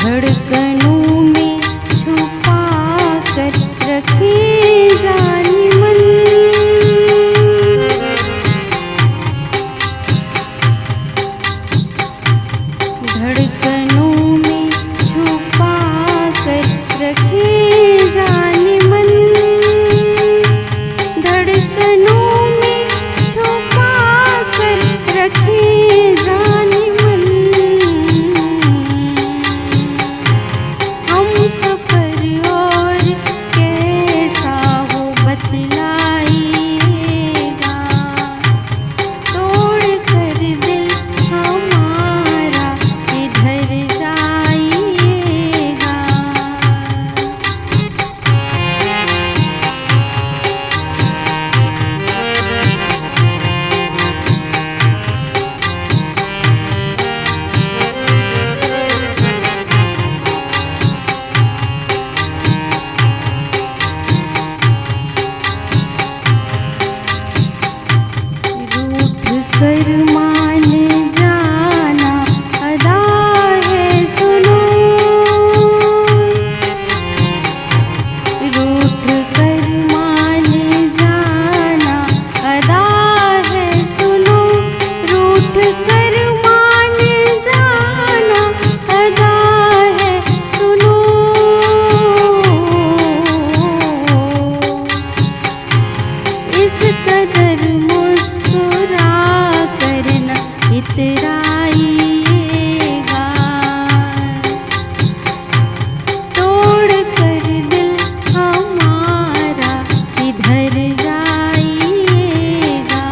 धड़कनों में छुपा कर रखे जाने मन, धड़कनों में छुपा कर रखे जाने मन, धड़कनों में छुपा कर रखे जाने मन। हम सफर और कैसा वो बतलाइएगा, तोड़ कर दिल हमारा किधर जाइएगा। रूठ कर मान जाना अदा है सुनो, रूठ कर मान जाना अदा है सुनो, रूठ कर मान जाना अदा है सुनो। इस कदर मुस्कुरा कर न इतराइएगा, तोड़ कर दिल हमारा किधर जाइएगा।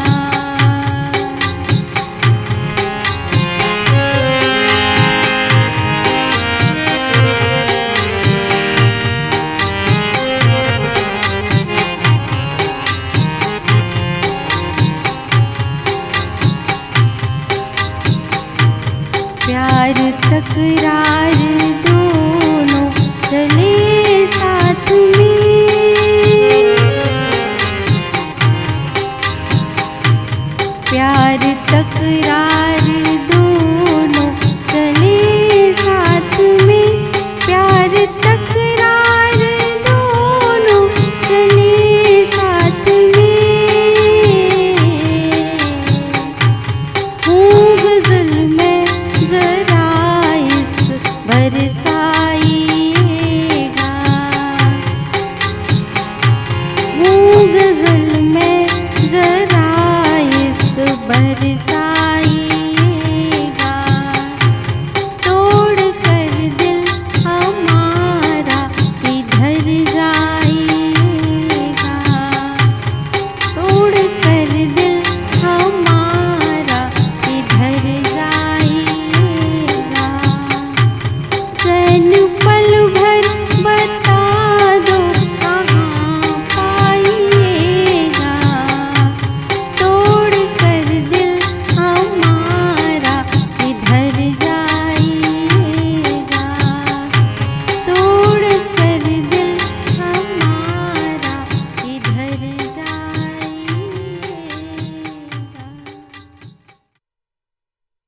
प्यार तकरार दोनों चले साथ में, प्यार तकरार दोनों चले साथ में, प्यार तकरार दोनों चले साथ में। हूँ गजल में जरा इश्क बरसा